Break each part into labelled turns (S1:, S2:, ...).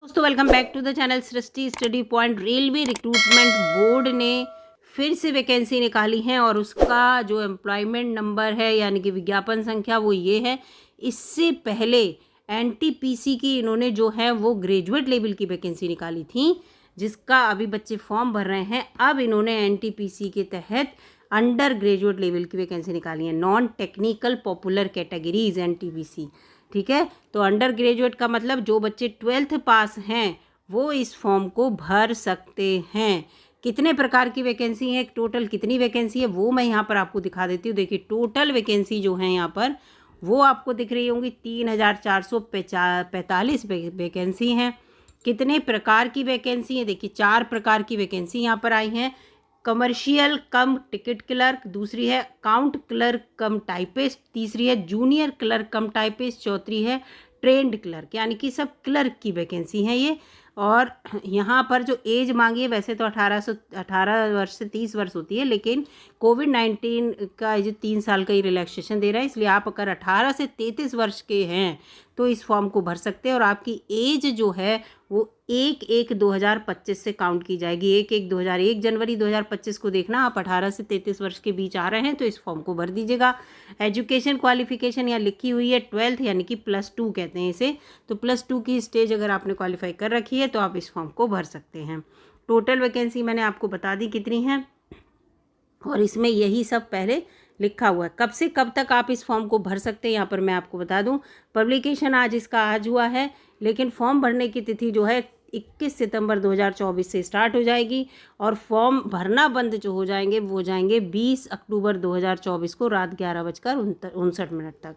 S1: दोस्तों welcome back to the channel Srishti Study Point. Railway recruitment board ने फिर से वैकेंसी निकाली है और उसका जो एम्प्लॉयमेंट नंबर है यानी कि विज्ञापन संख्या वो ये है। इससे पहले एनटीपीसी की इन्होंने जो है वो ग्रेजुएट लेवल की वैकेंसी निकाली थी जिसका अभी बच्चे फॉर्म भर रहे हैं। अब इन्होंने एनटीपीसी के तहत अंडर ग्रेजुएट लेवल की वैकेंसी निकाली है, non technical popular categories NTPC. ठीक है, तो अंडर ग्रेजुएट का मतलब जो बच्चे 12th पास हैं वो इस फॉर्म को भर सकते हैं। कितने प्रकार की वैकेंसी है, टोटल कितनी वैकेंसी है वो मैं यहाँ पर आपको दिखा देती हूँ। देखिए टोटल वैकेंसी जो है यहाँ पर वो आपको दिख रही होंगी 3445 वैकेंसी हैं। कितने प्रकार की वैकेंसी है, देखिए 4 प्रकार की वैकेंसी यहाँ पर आई हैं। कमर्शियल कम टिकट क्लर्क, दूसरी है अकाउंट क्लर्क कम टाइपिस्ट, तीसरी है जूनियर क्लर्क कम टाइपिस्ट, चौथी है ट्रेंड क्लर्क, यानी कि सब क्लर्क की वैकेंसी है ये। और यहाँ पर जो एज मांगी है वैसे तो 18 वर्ष से 30 वर्ष होती है, लेकिन कोविड-19 का जो 3 साल का ही रिलैक्सेशन दे रहा है, इसलिए आप अगर 18 से 33 वर्ष के हैं तो इस फॉर्म को भर सकते हैं। और आपकी एज जो है वो 1/1/2025 से काउंट की जाएगी। 1 जनवरी 2025 को देखना, आप 18 से 33 वर्ष के बीच आ रहे हैं तो इस फॉर्म को भर दीजिएगा। एजुकेशन क्वालिफिकेशन यहाँ लिखी हुई है 12th यानी कि +2 कहते हैं इसे। तो +2 की स्टेज अगर आपने क्वालिफाई कर रखी है तो आप इस फॉर्म को भर सकते हैं। टोटल वैकेंसी मैंने आपको बता दी कितनी है और इसमें यही सब पहले लिखा हुआ है। कब से कब तक आप इस फॉर्म को भर सकते हैं यहाँ पर मैं आपको बता दूं। पब्लिकेशन आज हुआ है, लेकिन फॉर्म भरने की तिथि जो है 21 सितंबर 2024 से स्टार्ट हो जाएगी और फॉर्म भरना बंद जो हो जाएंगे वो हो जाएंगे 20 अक्टूबर 2024 को रात 11:59 तक।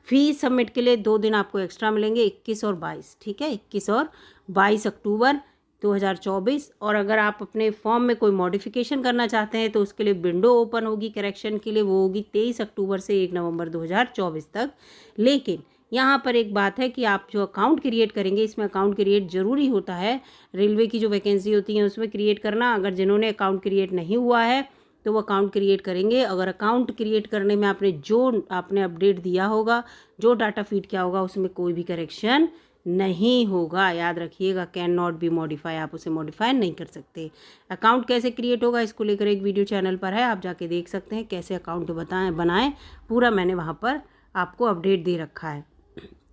S1: फीस सबमिट के लिए 2 दिन आपको एक्स्ट्रा मिलेंगे, 21 और 22। ठीक है, 21 और 22 अक्टूबर 2024। और अगर आप अपने फॉर्म में कोई मॉडिफिकेशन करना चाहते हैं तो उसके लिए विंडो ओपन होगी करेक्शन के लिए, वो होगी 23 अक्टूबर से 1 नवंबर 2024 तक। लेकिन यहाँ पर एक बात है कि आप जो अकाउंट क्रिएट करेंगे, इसमें अकाउंट क्रिएट ज़रूरी होता है। रेलवे की जो वैकेंसी होती है उसमें क्रिएट करना, अगर जिन्होंने अकाउंट क्रिएट नहीं हुआ है तो वो अकाउंट क्रिएट करेंगे। अगर अकाउंट क्रिएट करने में आपने अपडेट दिया होगा, जो डाटा फीड किया होगा, उसमें कोई भी करेक्शन नहीं होगा। याद रखिएगा, कैन नॉट बी मॉडिफाई, आप उसे मॉडिफाई नहीं कर सकते। अकाउंट कैसे क्रिएट होगा इसको लेकर एक वीडियो चैनल पर है, आप जाके देख सकते हैं कैसे अकाउंट बनाएं। पूरा मैंने वहाँ पर आपको अपडेट दे रखा है।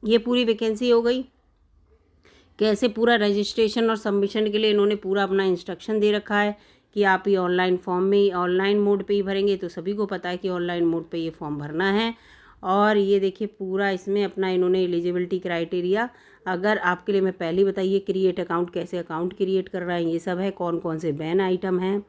S1: ये पूरी वैकेंसी हो गई। कैसे पूरा रजिस्ट्रेशन और सबमिशन के लिए इन्होंने पूरा अपना इंस्ट्रक्शन दे रखा है कि आप ये ऑनलाइन फॉर्म में ऑनलाइन मोड पे ही भरेंगे, तो सभी को पता है कि ऑनलाइन मोड पे ये फॉर्म भरना है। और ये देखिए पूरा इसमें अपना इन्होंने एलिजिबिलिटी क्राइटेरिया, अगर आपके लिए मैं पहले बताइए क्रिएट अकाउंट, कैसे अकाउंट क्रिएट कर रहा है, ये सब है। कौन कौन से बैन आइटम हैं।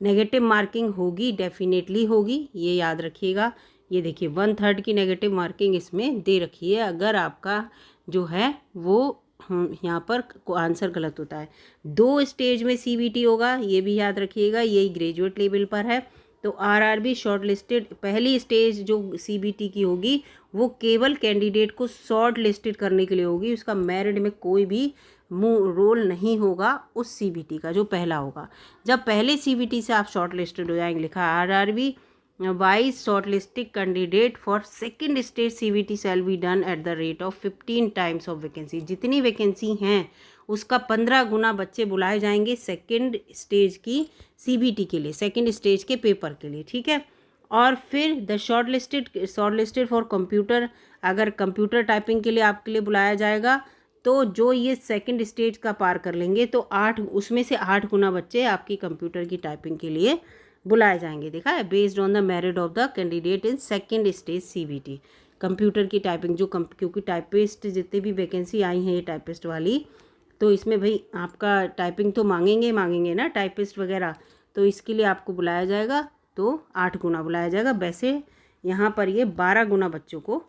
S1: नेगेटिव मार्किंग होगी, डेफिनेटली होगी, ये याद रखिएगा। ये देखिए 1/3 की नेगेटिव मार्किंग इसमें दे रखी है अगर आपका जो है वो यहाँ पर आंसर गलत होता है। 2 स्टेज में सीबीटी होगा, ये भी याद रखिएगा, यही ग्रेजुएट लेवल पर है। तो आरआरबी शॉर्ट लिस्टेड, पहली स्टेज जो सीबीटी की होगी वो केवल कैंडिडेट को शॉर्ट लिस्टेड करने के लिए होगी, उसका मेरिट में कोई भी रोल नहीं होगा उस सीबीटी का जो पहला होगा। जब पहले सीबीटी से आप शॉर्ट लिस्टेड हो जाएंगे, लिखा RRB wise short listed candidate for second stage CBT shall be done at the rate of 15 times of vacancy. जितनी वैकेंसी हैं उसका 15 गुना बच्चे बुलाए जाएंगे सेकेंड स्टेज की सीबीटी के लिए, सेकेंड स्टेज के पेपर के लिए। ठीक है, और फिर the short listed for computer, अगर कंप्यूटर टाइपिंग के लिए आपके लिए बुलाया जाएगा तो जो ये सेकेंड स्टेज का पार कर लेंगे तो 8 उसमें से 8 गुना बच्चे आपकी कंप्यूटर की टाइपिंग के लिए बुलाए जाएंगे। देखा है, based on the merit of the candidate in second stage CBT. Computer की टाइपिंग जो क्योंकि टाइपिस्ट जितने भी वैकेंसी आई हैं ये टाइपिस्ट वाली, तो इसमें भाई आपका टाइपिंग तो मांगेंगे ना टाइपिस्ट वगैरह, तो इसके लिए आपको बुलाया जाएगा तो 8 गुना बुलाया जाएगा। वैसे यहाँ पर ये 12 गुना बच्चों को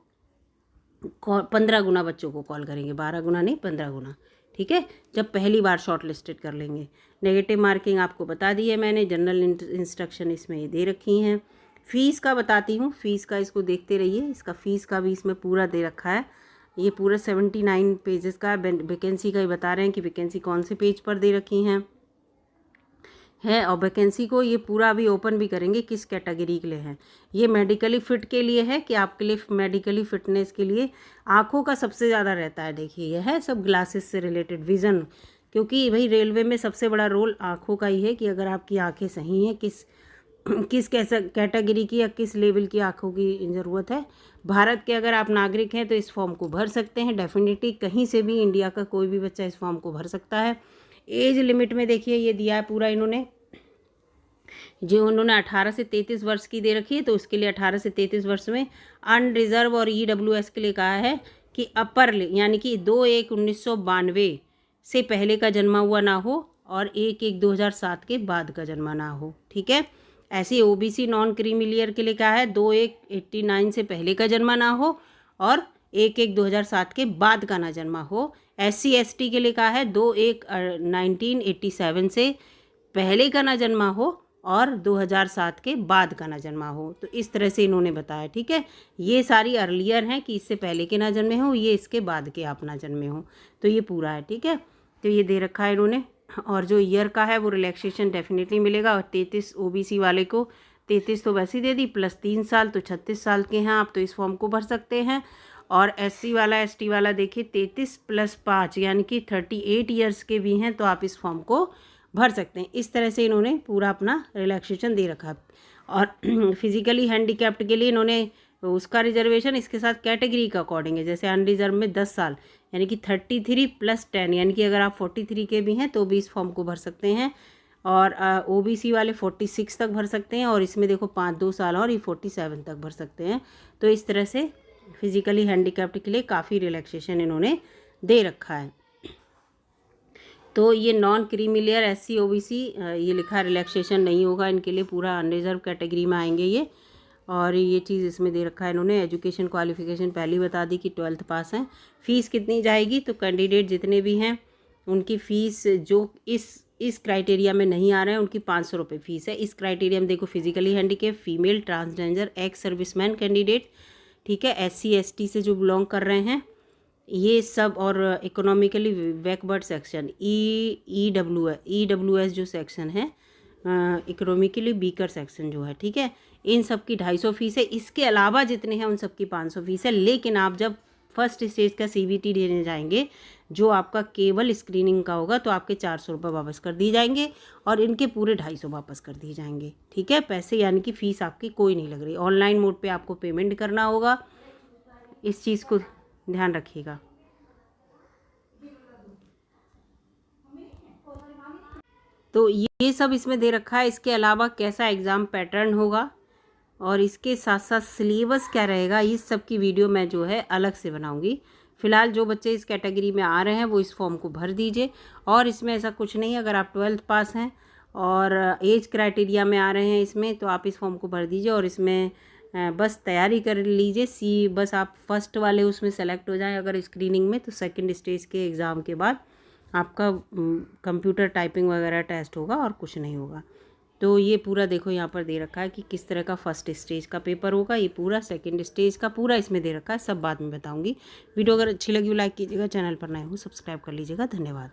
S1: 15 गुना बच्चों को कॉल करेंगे, 12 गुना नहीं 15 गुना। ठीक है, जब पहली बार शॉर्ट लिस्टेड कर लेंगे। नेगेटिव मार्किंग आपको बता दी है मैंने, जनरल इंस्ट्रक्शन इसमें ये दे रखी हैं। फ़ीस का बताती हूँ, फ़ीस का इसको देखते रहिए, इसका फ़ीस का भी इसमें पूरा दे रखा है। ये पूरा 79 पेजेस का वैकेंसी का ही बता रहे हैं कि वैकेंसी कौन से पेज पर दे रखी हैं। है और वैकेंसी को ये पूरा अभी ओपन भी करेंगे किस कैटेगरी के लिए है। ये मेडिकली फिट के लिए है कि आपके लिए मेडिकली फिटनेस के लिए आँखों का सबसे ज़्यादा रहता है। देखिए यह है सब ग्लासेस से रिलेटेड विज़न, क्योंकि भाई रेलवे में सबसे बड़ा रोल आँखों का ही है कि अगर आपकी आँखें सही हैं, किस कैसा कैटेगरी की या किस लेवल की आँखों की ज़रूरत है। भारत के अगर आप नागरिक हैं तो इस फॉर्म को भर सकते हैं डेफिनेटली, कहीं से भी इंडिया का कोई भी बच्चा इस फॉर्म को भर सकता है। एज लिमिट में देखिए ये दिया है पूरा इन्होंने, जो उन्होंने 18 से 33 वर्ष की दे रखी है, तो उसके लिए 18 से 33 वर्ष में अनरिजर्व और EWS के लिए कहा है कि अपर यानी कि 2/1/1992 से पहले का जन्मा हुआ ना हो और 1/1/2007 के बाद का जन्मा ना हो। ठीक है। ऐसे OBC नॉन क्रीमिलियर के लिए कहा है 2/1/89 से पहले का जन्मा ना हो और 1/1/2007 के बाद का ना जन्मा हो। SC ST के लिए कहा है 2/1/1987 से पहले का ना जन्मा हो और 2007 के बाद का ना जन्मा हो। तो इस तरह से इन्होंने बताया। ठीक है। ये सारी अर्लियर हैं कि इससे पहले के ना जन्मे हो, ये इसके बाद के आप ना जन्मे हो, तो ये पूरा है। ठीक है। तो ये दे रखा है इन्होंने, और जो ईयर का है वो रिलैक्सेशन डेफिनेटली मिलेगा। और 33 OBC वाले को 33 तो वैसे ही दे दी, प्लस 3 साल तो 36 साल के हैं आप, तो इस फॉर्म को भर सकते हैं। और SC वाला ST वाला देखिए 33 + 5 यानी कि 38 ईयर्स के भी हैं, तो आप इस फॉर्म को भर सकते हैं। इस तरह से इन्होंने पूरा अपना रिलैक्सेशन दे रखा है। और फिजिकली हैंडीकैप्ड के लिए इन्होंने उसका रिजर्वेशन इसके साथ कैटेगरी का अकॉर्डिंग है। जैसे अनरिजर्व में 10 साल यानी कि 33 + 10 यानी कि अगर आप 43 के भी हैं तो भी इस फॉर्म को भर सकते हैं। और OBC वाले 46 तक भर सकते हैं, और इसमें देखो 5-2 साल और ये 47 तक भर सकते हैं। तो इस तरह से फिजिकली हैंडीकैप्ड के लिए काफ़ी रिलैक्सेशन इन्होंने दे रखा है। तो ये नॉन क्रीमिलियर SC OBC ये लिखा रिलैक्सेशन नहीं होगा इनके लिए, पूरा अनरिजर्व कैटेगरी में आएंगे ये। और ये चीज़ इसमें दे रखा है इन्होंने। एजुकेशन क्वालिफिकेशन पहले ही बता दी कि 12th पास हैं। फ़ीस कितनी जाएगी, तो कैंडिडेट जितने भी हैं उनकी फ़ीस जो इस क्राइटेरिया में नहीं आ रहे हैं उनकी 500 रुपये फ़ीस है। इस क्राइटेरिया में देखो physically handicap, female, transgender, ex serviceman candidate, ठीक है, SC ST से जो बिलोंग कर रहे हैं ये सब, और इकोनॉमिकली बैकवर्ड सेक्शन EWS जो सेक्शन है, इकोनॉमिकली वीकर सेक्शन जो है, ठीक है, इन सब की 250 फीस है। इसके अलावा जितने हैं उन सब की 500 फीस है। लेकिन आप जब फर्स्ट स्टेज का CBT देने जाएंगे जो आपका केवल स्क्रीनिंग का होगा तो आपके 400 रुपये वापस कर दिए जाएंगे और इनके पूरे 250 वापस कर दिए जाएंगे। ठीक है। पैसे यानी कि फ़ीस आपकी कोई नहीं लग रही। ऑनलाइन मोड पे आपको पेमेंट करना होगा, इस चीज़ को ध्यान रखिएगा। तो ये सब इसमें दे रखा है। इसके अलावा कैसा एग्ज़ाम पैटर्न होगा और इसके साथ साथ सिलेबस क्या रहेगा, इस सब की वीडियो मैं जो है अलग से बनाऊंगी। फ़िलहाल जो बच्चे इस कैटेगरी में आ रहे हैं वो इस फॉर्म को भर दीजिए। और इसमें ऐसा कुछ नहीं है, अगर आप 12th पास हैं और एज क्राइटेरिया में आ रहे हैं इसमें तो आप इस फॉर्म को भर दीजिए। और इसमें बस तैयारी कर लीजिए, बस आप फर्स्ट वाले उसमें सेलेक्ट हो जाएं अगर स्क्रीनिंग में, तो सेकंड स्टेज के एग्ज़ाम के बाद आपका कंप्यूटर टाइपिंग वगैरह टेस्ट होगा और कुछ नहीं होगा। तो ये पूरा देखो यहाँ पर दे रखा है कि किस तरह का फर्स्ट स्टेज का पेपर होगा, ये पूरा सेकंड स्टेज का पूरा इसमें दे रखा है, सब बाद में बताऊँगी। वीडियो अगर अच्छी लगी हो लाइक कीजिएगा, चैनल पर नए हो सब्सक्राइब कर लीजिएगा। धन्यवाद।